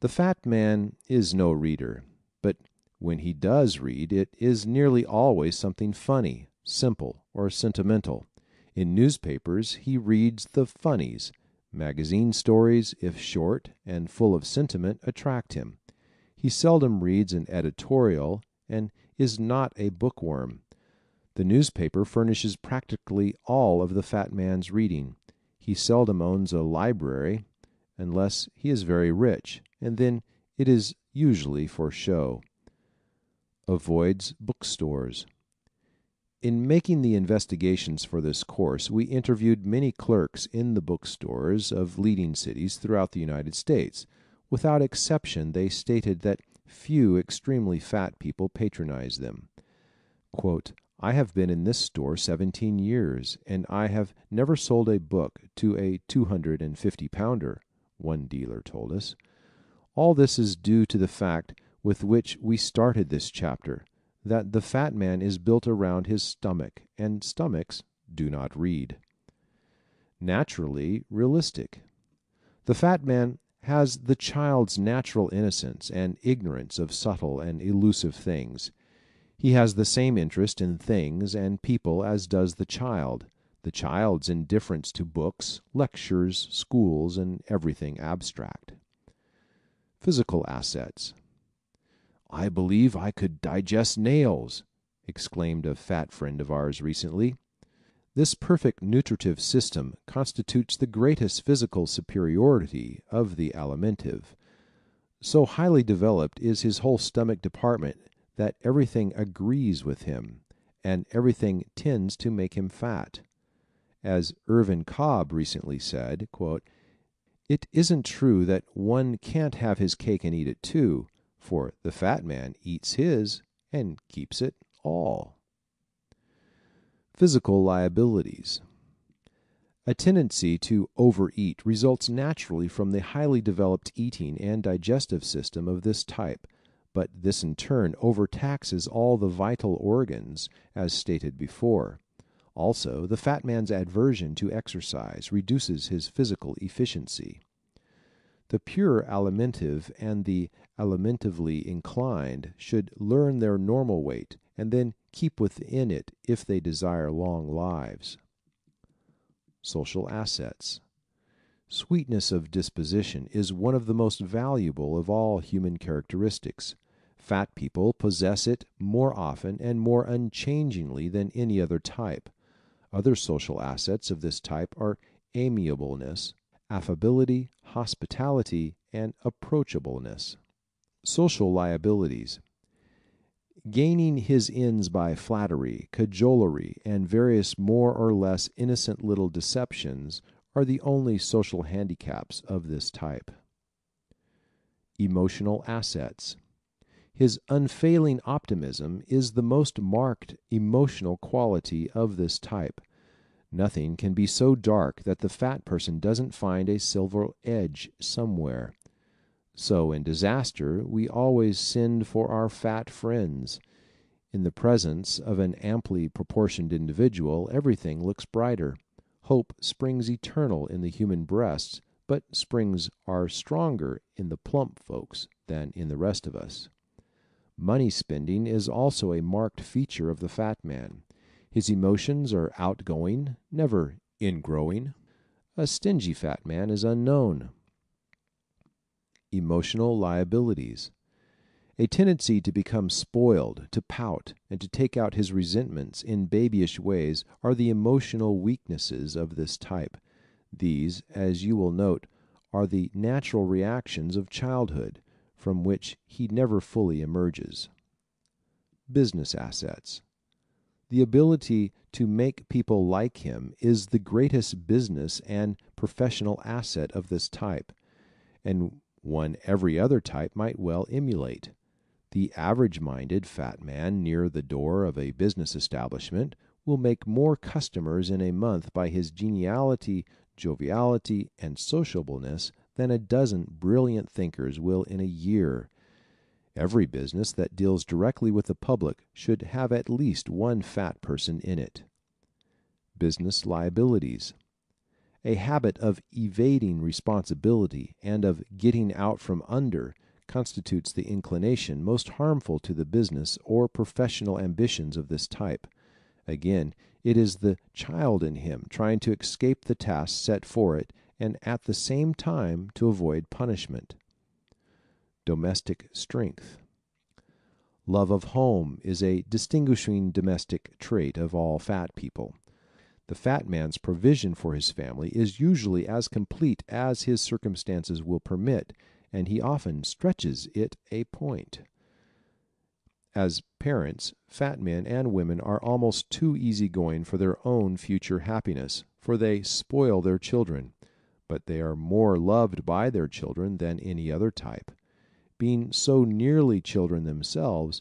The fat man is no reader, but when he does read, it is nearly always something funny, simple, or sentimental. In newspapers he reads the funnies. Magazine stories, if short and full of sentiment, attract him. He seldom reads an editorial and is not a bookworm. The newspaper furnishes practically all of the fat man's reading. He seldom owns a library unless he is very rich, and then it is usually for show. Avoids bookstores. In making the investigations for this course, we interviewed many clerks in the bookstores of leading cities throughout the United States. Without exception, they stated that few extremely fat people patronize them. Quote, "I have been in this store 17 years, and I have never sold a book to a 250-pounder," one dealer told us. All this is due to the fact with which we started this chapter, that the fat man is built around his stomach, and stomachs do not read. Naturally realistic. The fat man has the child's natural innocence and ignorance of subtle and elusive things. He has the same interest in things and people as does the child's indifference to books, lectures, schools, and everything abstract. Physical assets. "I believe I could digest nails," exclaimed a fat friend of ours recently. This perfect nutritive system constitutes the greatest physical superiority of the alimentive. So highly developed is his whole stomach department that everything agrees with him, and everything tends to make him fat. As Irvin Cobb recently said, quote, "It isn't true that one can't have his cake and eat it too, for the fat man eats his and keeps it all." Physical liabilities. A tendency to overeat results naturally from the highly developed eating and digestive system of this type, but this in turn overtaxes all the vital organs, as stated before. Also, the fat man's aversion to exercise reduces his physical efficiency. The pure alimentive and the alimentively inclined should learn their normal weight and then keep within it if they desire long lives. Social assets. Sweetness of disposition is one of the most valuable of all human characteristics. Fat people possess it more often and more unchangingly than any other type. Other social assets of this type are amiableness, affability, hospitality, and approachableness. Social liabilities. Gaining his ends by flattery, cajolery, and various more or less innocent little deceptions are the only social handicaps of this type. Emotional assets. His unfailing optimism is the most marked emotional quality of this type. Nothing can be so dark that the fat person doesn't find a silver edge somewhere. So in disaster we always send for our fat friends. In the presence of an amply proportioned individual, everything looks brighter. Hope springs eternal in the human breasts, but springs are stronger in the plump folks than in the rest of us. Money spending is also a marked feature of the fat man. His emotions are outgoing, never ingrowing. A stingy fat man is unknown. Emotional liabilities. A tendency to become spoiled, to pout, and to take out his resentments in babyish ways are the emotional weaknesses of this type. These, as you will note, are the natural reactions of childhood, from which he never fully emerges. Business assets. The ability to make people like him is the greatest business and professional asset of this type, and one every other type might well emulate. The average-minded fat man near the door of a business establishment will make more customers in a month by his geniality, joviality, and sociableness than a dozen brilliant thinkers will in a year. Every business that deals directly with the public should have at least one fat person in it. Business liabilities. A habit of evading responsibility and of getting out from under constitutes the inclination most harmful to the business or professional ambitions of this type. Again, it is the child in him trying to escape the task set for it and at the same time to avoid punishment. Domestic strength. Love of home is a distinguishing domestic trait of all fat people. The fat man's provision for his family is usually as complete as his circumstances will permit, and he often stretches it a point. As parents, fat men and women are almost too easygoing for their own future happiness, for they spoil their children, but they are more loved by their children than any other type. Being so nearly children themselves,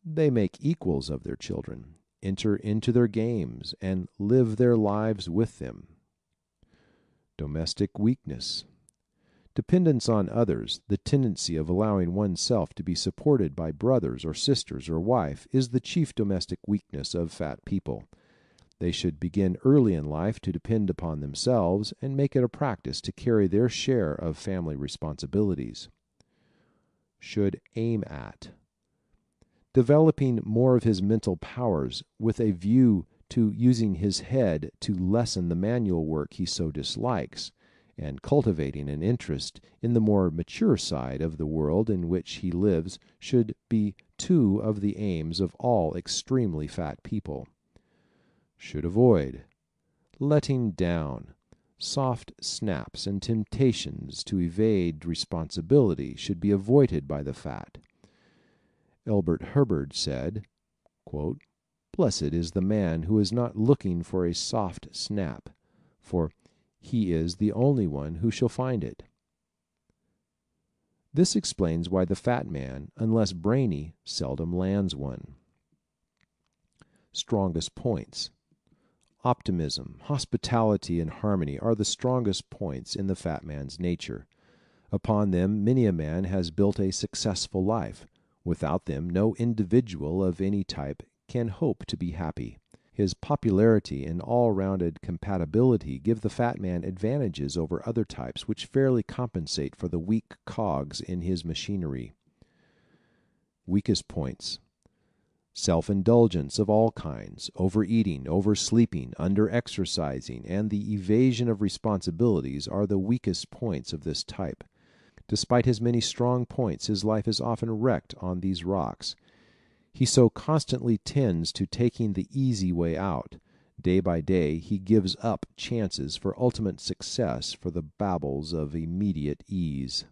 they make equals of their children, enter into their games, and live their lives with them. Domestic weakness. Dependence on others, the tendency of allowing oneself to be supported by brothers or sisters or wife, is the chief domestic weakness of fat people. They should begin early in life to depend upon themselves and make it a practice to carry their share of family responsibilities. Should aim at. Developing more of his mental powers with a view to using his head to lessen the manual work he so dislikes, and cultivating an interest in the more mature side of the world in which he lives should be two of the aims of all extremely fat people. Should avoid. Letting down. Soft snaps and temptations to evade responsibility should be avoided by the fat. Elbert Hubbard said, quote, "Blessed is the man who is not looking for a soft snap, for he is the only one who shall find it." This explains why the fat man, unless brainy, seldom lands one. Strongest points. Optimism, hospitality, and harmony are the strongest points in the fat man's nature. Upon them many a man has built a successful life. Without them no individual of any type can hope to be happy. His popularity and all-rounded compatibility give the fat man advantages over other types which fairly compensate for the weak cogs in his machinery. Weakest points. Self-indulgence of all kinds, overeating, oversleeping, under-exercising, and the evasion of responsibilities are the weakest points of this type. Despite his many strong points, his life is often wrecked on these rocks. He so constantly tends to taking the easy way out. Day by day he gives up chances for ultimate success for the baubles of immediate ease.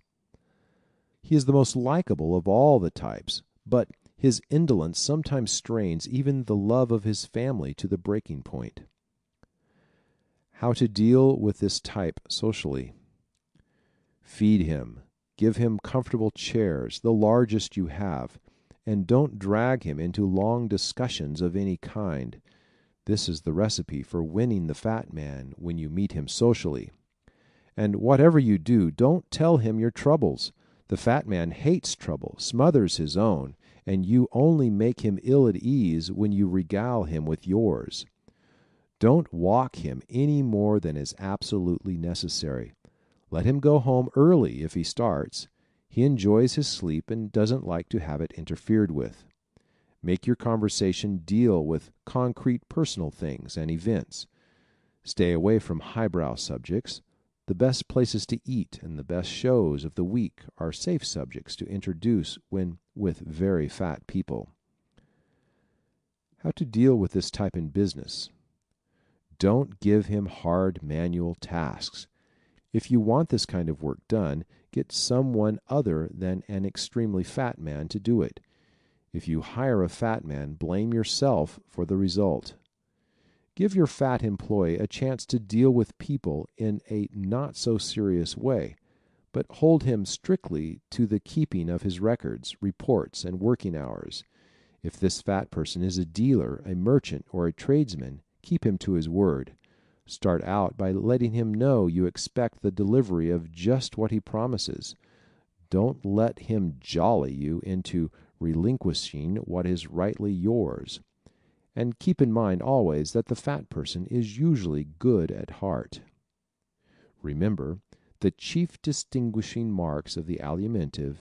He is the most likable of all the types, but his indolence sometimes strains even the love of his family to the breaking point. How to deal with this type socially. Feed him. Give him comfortable chairs, the largest you have, and don't drag him into long discussions of any kind. This is the recipe for winning the fat man when you meet him socially. And whatever you do, don't tell him your troubles. The fat man hates trouble, smothers his own, and you only make him ill at ease when you regale him with yours. Don't walk him any more than is absolutely necessary. Let him go home early if he starts. He enjoys his sleep and doesn't like to have it interfered with. Make your conversation deal with concrete personal things and events. Stay away from highbrow subjects. The best places to eat and the best shows of the week are safe subjects to introduce when with very fat people. How to deal with this type in business. Don't give him hard manual tasks. If you want this kind of work done, get someone other than an extremely fat man to do it. If you hire a fat man, blame yourself for the result. Give your fat employee a chance to deal with people in a not so serious way, but hold him strictly to the keeping of his records, reports, and working hours. If this fat person is a dealer, a merchant, or a tradesman, keep him to his word. Start out by letting him know you expect the delivery of just what he promises. Don't let him jolly you into relinquishing what is rightly yours. And keep in mind always that the fat person is usually good at heart. Remember, the chief distinguishing marks of the Alimentive